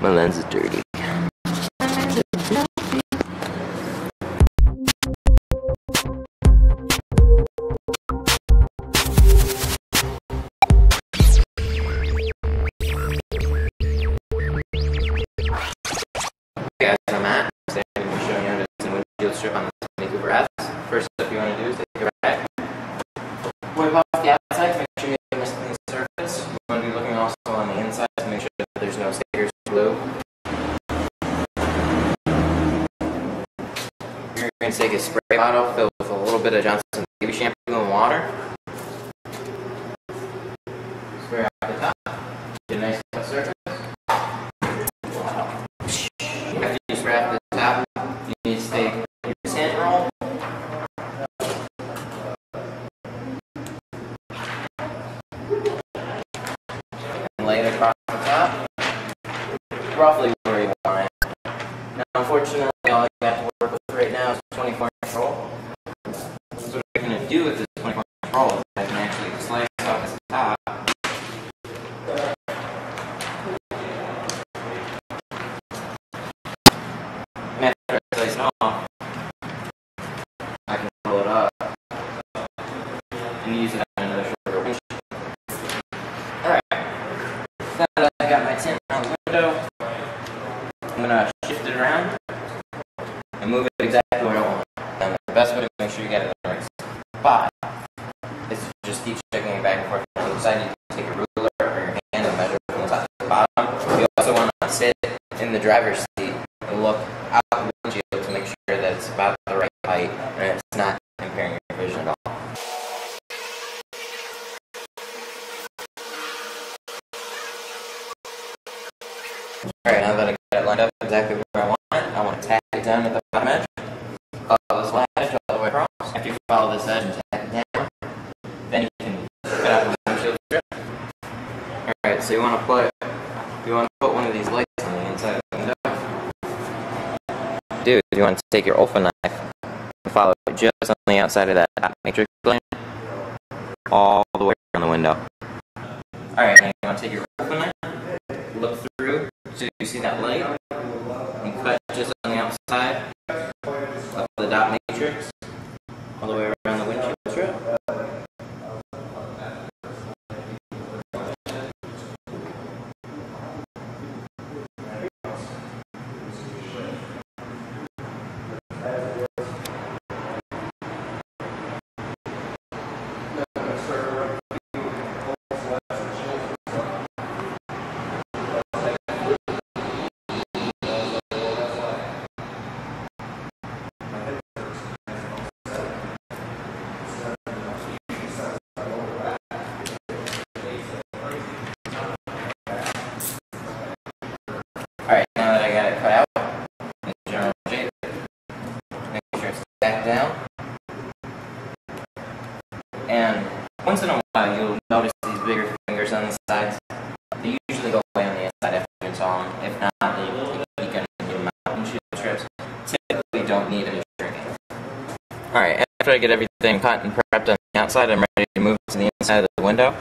My lens is dirty. Hey guys, I'm Matt. Today I'm going to be showing you how to do some windshield strip on the Mini Cooper S. First step you want to do is take it back. Wipe off the outside to make sure you have a clean surface. You want to be looking also on the inside to make sure that there's no stickers or glue. You're going to take a spray bottle filled with a little bit of Johnson's baby shampoo and water. Spray off the top. Get a nice cut surface. After you spray off the top, you need to take your sand roll. And lay it across the top. Roughly where you want it. Now, unfortunately, all you have to work with right now is 24-inch roll. So what I'm going to do with this 24-inch roll is I can actually slice off this top. And after I slice it off, I can roll it up and use it on another shorter windshield. Alright, now that I got my tint on the window, I'm going to shift it around and move it exactly where I want. And the best way to make sure you get it in the right spot is to just keep checking it back and forth on the side. You can take a ruler or your hand and measure from the top to the bottom. You also want to sit in the driver's seat and look out the windshield to make sure that it's about the right height and it's not impairing your vision at all. Alright, now that I got it lined up exactly where I want to tack it down at the bottom edge. Follow this latch all the way across. After you follow this edge and tack it down, then you can cut out the windshield strip. Alright, so you want to put one of these lights on the inside of the window. Dude, you want to take your Olfa knife and follow it just on the outside of that matrix line all the way around the window. Alright, now you want to take your Olfa knife, look through so you see that light, and cut just on the outside of the dot matrix all the way around the windshield strip. Alright, now that I got it cut out in the general shape, make sure it's stacked down. And once in a while you'll notice these bigger fingers on the sides. They usually go away on the inside after you install them. If not, you can mount windshield strips. Typically don't need any shrinking. Alright, after I get everything cut and prepped on the outside, I'm ready to move to the inside of the window.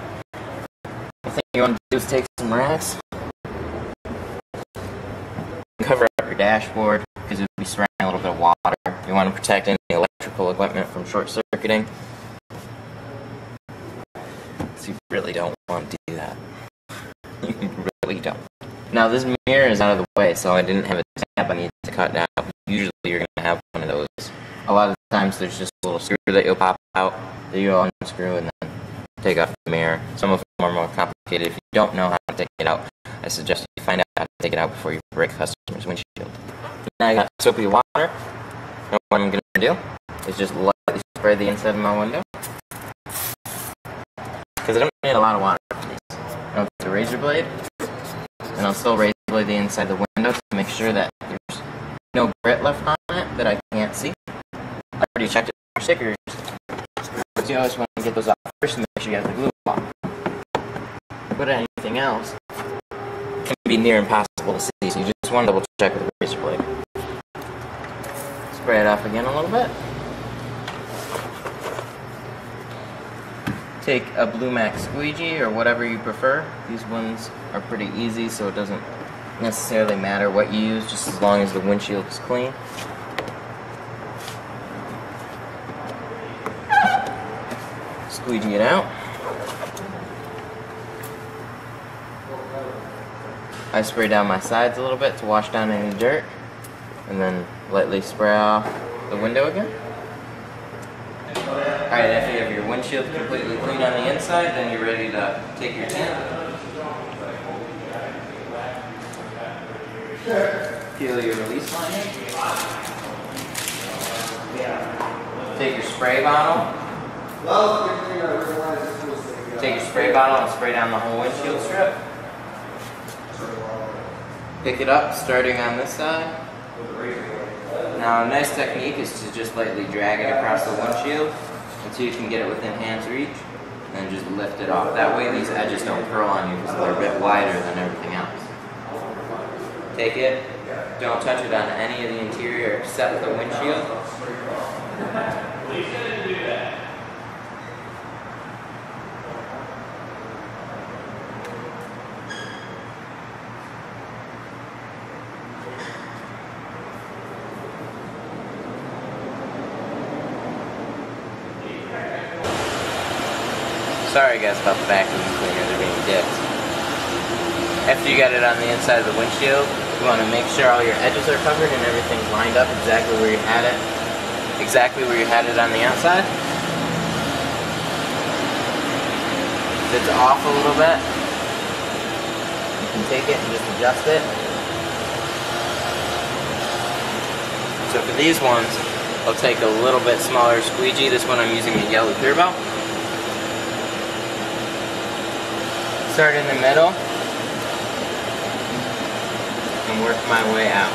The thing you want to do is take some racks, cover up your dashboard because it will be spraying a little bit of water. You want to protect any electrical equipment from short circuiting. So you really don't want to do that. You really don't. Now this mirror is out of the way, so I didn't have a tab I need to cut out. Usually you're going to have one of those. A lot of times there's just a little screw that you'll pop out that you'll unscrew and then take off the mirror. Some of them are more complicated. If you don't know how to take it out, I suggest you find out how to take it out before you break the customer's windshield. Now I got soapy water. And what I'm going to do is just lightly spray the inside of my window. Because I don't need a lot of water for these. I'll get the razor blade, and I'll still razor blade the inside of the window to make sure that there's no grit left on it that I can't see. I already checked it for stickers, but you always want to get those off first and make sure you have the glue off. But anything else can be near impossible to see, so you just want to double check with the razor blade. Spray it off again a little bit. Take a Blue Max squeegee or whatever you prefer. These ones are pretty easy, so it doesn't necessarily matter what you use, just as long as the windshield is clean. Squeegee it out. I spray down my sides a little bit to wash down any dirt, and then lightly spray off the window again. Alright, after you have your windshield completely clean on the inside, then you're ready to take your tint. Peel your release line. Take your spray bottle. Take your spray bottle and spray down the whole windshield strip. Pick it up, starting on this side. Now, a nice technique is to just lightly drag it across the windshield until you can get it within hand's reach, and then just lift it off. That way these edges don't curl on you because they're a bit wider than everything else. Take it, don't touch it on any of the interior except the windshield. Sorry guys about the vacuum cleaner, they're being dicks. After you got it on the inside of the windshield, you want to make sure all your edges are covered and everything's lined up exactly where you had it. Exactly where you had it on the outside. If it's off a little bit, you can take it and just adjust it. So for these ones, I'll take a little bit smaller squeegee. This one I'm using the yellow clear belt. Start in the middle and work my way out.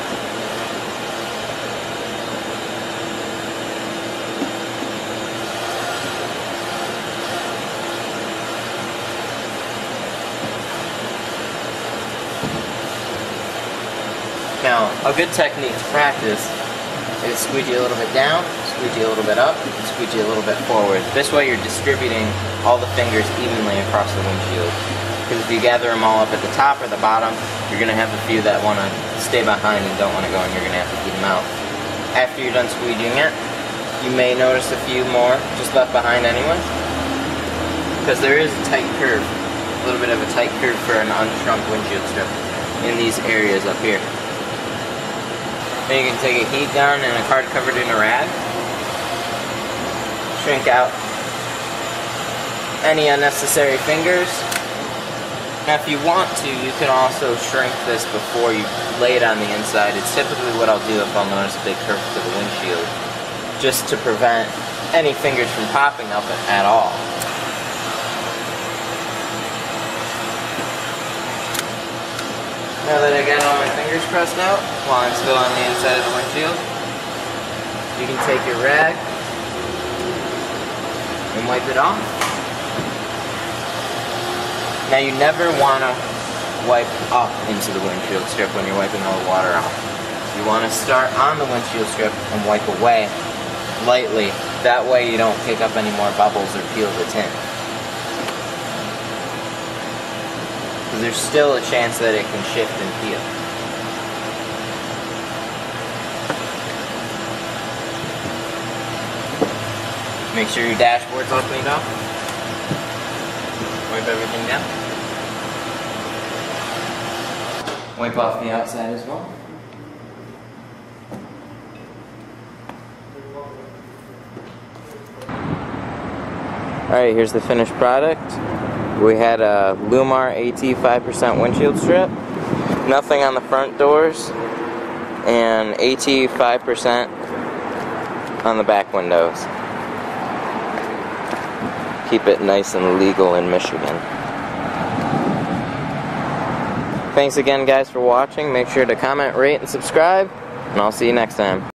Now, a good technique to practice is squeegee a little bit down, squeegee a little bit up, and squeegee a little bit forward. This way you're distributing all the fingers evenly across the windshield. Because if you gather them all up at the top or the bottom, you're going to have a few that want to stay behind and don't want to go, and you're going to have to keep them out. After you're done squeegeeing it, you may notice a few more just left behind anyway. Because there is a tight curve, a little bit of a tight curve for an unshrunk windshield strip in these areas up here. Then you can take a heat gun and a card covered in a rag, shrink out any unnecessary fingers. Now if you want to, you can also shrink this before you lay it on the inside. It's typically what I'll do if I'll notice a big curve to the windshield, just to prevent any fingers from popping up at all. Now that I got all my fingers pressed out, while I'm still on the inside of the windshield, you can take your rag and wipe it off. Now you never want to wipe up into the windshield strip when you're wiping all the water off. You want to start on the windshield strip and wipe away lightly. That way you don't pick up any more bubbles or peel the tint. Because there's still a chance that it can shift and peel. Make sure your dashboard's all cleaned off. Wipe everything down. Wipe off the outside as well. Alright, here's the finished product. We had a Lumar AT 5% windshield strip, nothing on the front doors, and AT 5% on the back windows. Keep it nice and legal in Michigan. Thanks again guys for watching. Make sure to comment, rate, and subscribe, and I'll see you next time.